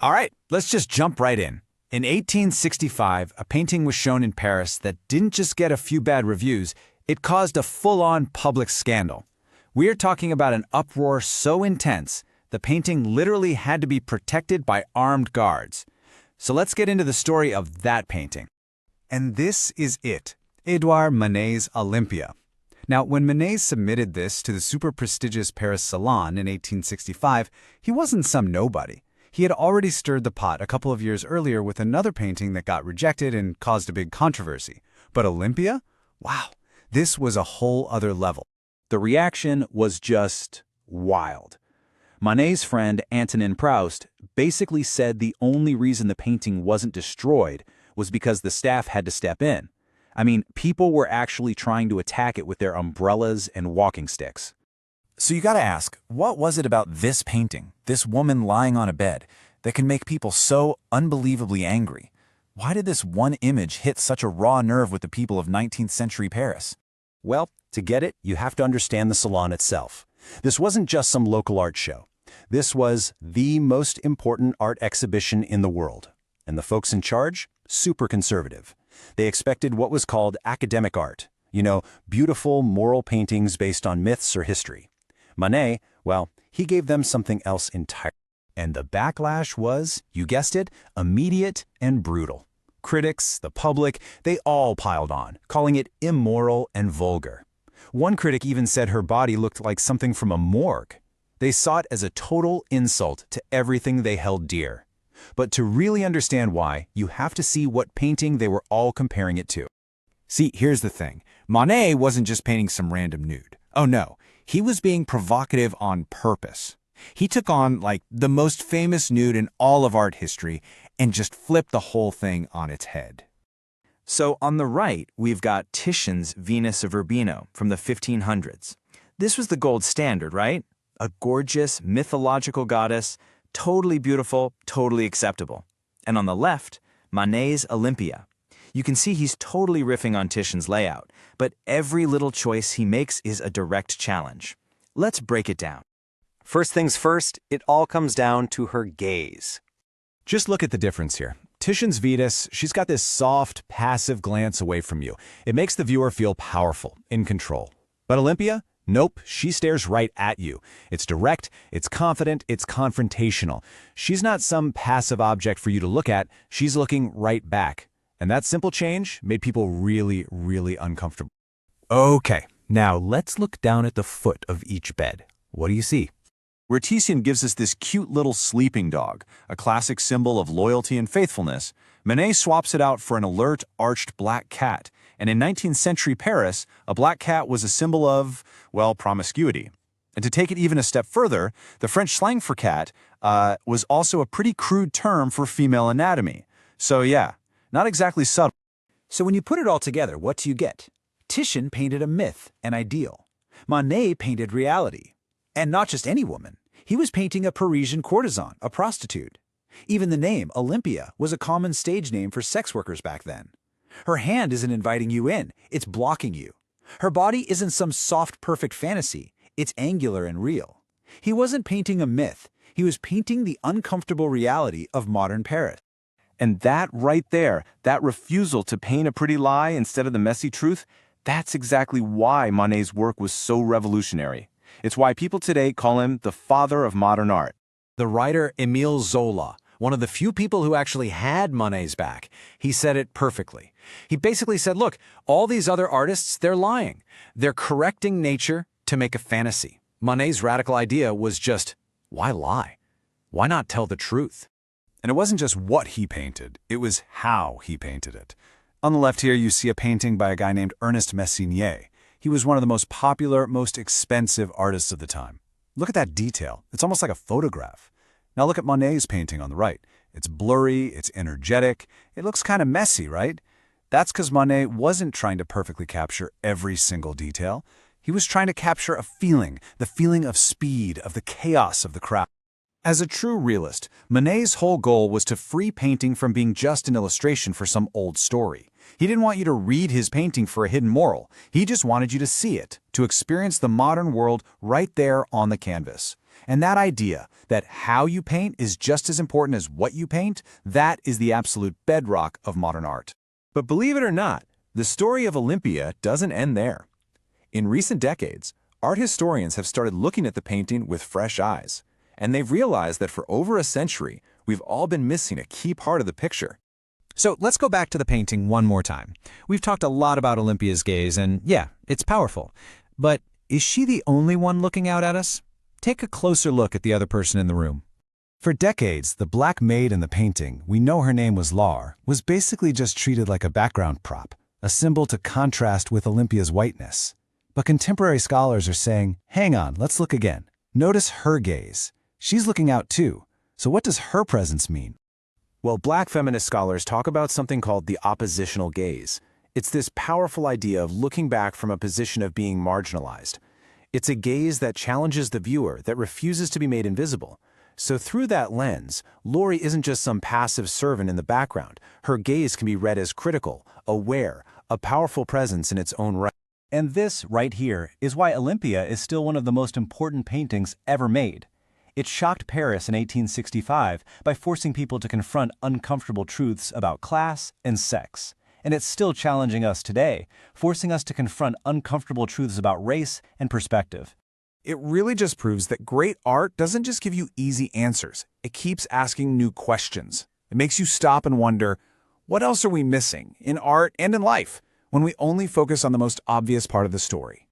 All right, let's just jump right in. In 1865, a painting was shown in Paris that didn't just get a few bad reviews, it caused a full-on public scandal. We are talking about an uproar so intense, the painting literally had to be protected by armed guards. So let's get into the story of that painting. And this is it, Edouard Manet's Olympia. Now, when Manet submitted this to the super prestigious Paris Salon in 1865, he wasn't some nobody. He had already stirred the pot a couple of years earlier with another painting that got rejected and caused a big controversy. But Olympia? Wow, this was a whole other level. The reaction was just wild. Manet's friend Antonin Proust basically said the only reason the painting wasn't destroyed was because the staff had to step in. I mean, people were actually trying to attack it with their umbrellas and walking sticks. So you gotta ask, what was it about this painting, this woman lying on a bed, that can make people so unbelievably angry? Why did this one image hit such a raw nerve with the people of 19th century Paris? Well, to get it, you have to understand the salon itself. This wasn't just some local art show. This was the most important art exhibition in the world. And the folks in charge? Super conservative. They expected what was called academic art. You know, beautiful, moral paintings based on myths or history. Manet, well, he gave them something else entirely. And the backlash was, you guessed it, immediate and brutal. Critics, the public, they all piled on, calling it immoral and vulgar. One critic even said her body looked like something from a morgue. They saw it as a total insult to everything they held dear. But to really understand why, you have to see what painting they were all comparing it to. See, here's the thing. Monet wasn't just painting some random nude. Oh no, he was being provocative on purpose. He took on, like, the most famous nude in all of art history and just flipped the whole thing on its head. So on the right, we've got Titian's Venus of Urbino from the 1500s. This was the gold standard, right? A gorgeous, mythological goddess, totally beautiful, totally acceptable. And on the left, Manet's Olympia. You can see he's totally riffing on Titian's layout, but every little choice he makes is a direct challenge. Let's break it down. First things first, it all comes down to her gaze. Just look at the difference here. Titian's Venus, she's got this soft, passive glance away from you. It makes the viewer feel powerful, in control. But Olympia? Nope, she stares right at you. It's direct, it's confident, it's confrontational. She's not some passive object for you to look at, she's looking right back. And that simple change made people really, really uncomfortable. Okay, now let's look down at the foot of each bed. What do you see? Where Titian gives us this cute little sleeping dog, a classic symbol of loyalty and faithfulness, Manet swaps it out for an alert, arched black cat. And in 19th century Paris, a black cat was a symbol of, well, promiscuity. And to take it even a step further, the French slang for cat was also a pretty crude term for female anatomy. So yeah, not exactly subtle. So when you put it all together, what do you get? Titian painted a myth, an ideal. Manet painted reality. And not just any woman. He was painting a Parisian courtesan, a prostitute. Even the name, Olympia, was a common stage name for sex workers back then. Her hand isn't inviting you in, it's blocking you. Her body isn't some soft, perfect fantasy, it's angular and real. He wasn't painting a myth, he was painting the uncomfortable reality of modern Paris. And that right there, that refusal to paint a pretty lie instead of the messy truth, that's exactly why Manet's work was so revolutionary. It's why people today call him the father of modern art. The writer Émile Zola, one of the few people who actually had Manet's back, he said it perfectly. He basically said, look, all these other artists, they're lying. They're correcting nature to make a fantasy. Manet's radical idea was just, why lie? Why not tell the truth? And it wasn't just what he painted, it was how he painted it. On the left here, you see a painting by a guy named Ernest Messinier. He was one of the most popular, most expensive artists of the time. Look at that detail. It's almost like a photograph. Now look at Monet's painting on the right. It's blurry, it's energetic, it looks kind of messy, right? That's because Monet wasn't trying to perfectly capture every single detail. He was trying to capture a feeling, the feeling of speed, of the chaos of the crowd. As a true realist, Monet's whole goal was to free painting from being just an illustration for some old story. He didn't want you to read his painting for a hidden moral. He just wanted you to see it, to experience the modern world right there on the canvas. And that idea that how you paint is just as important as what you paint, that is the absolute bedrock of modern art. But believe it or not, the story of Olympia doesn't end there. In recent decades, art historians have started looking at the painting with fresh eyes, and they've realized that for over a century, we've all been missing a key part of the picture. So let's go back to the painting one more time. We've talked a lot about Olympia's gaze, and yeah, it's powerful. But is she the only one looking out at us? Take a closer look at the other person in the room. For decades, the black maid in the painting, we know her name was Lar, was basically just treated like a background prop, a symbol to contrast with Olympia's whiteness. But contemporary scholars are saying, hang on, let's look again. Notice her gaze. She's looking out too. So what does her presence mean? Well, Black feminist scholars talk about something called the oppositional gaze. It's this powerful idea of looking back from a position of being marginalized. It's a gaze that challenges the viewer, that refuses to be made invisible. So through that lens, Laurie isn't just some passive servant in the background. Her gaze can be read as critical, aware, a powerful presence in its own right. And this, right here, is why Olympia is still one of the most important paintings ever made. It shocked Paris in 1865 by forcing people to confront uncomfortable truths about class and sex. And it's still challenging us today, forcing us to confront uncomfortable truths about race and perspective. It really just proves that great art doesn't just give you easy answers. It keeps asking new questions. It makes you stop and wonder, what else are we missing in art and in life when we only focus on the most obvious part of the story?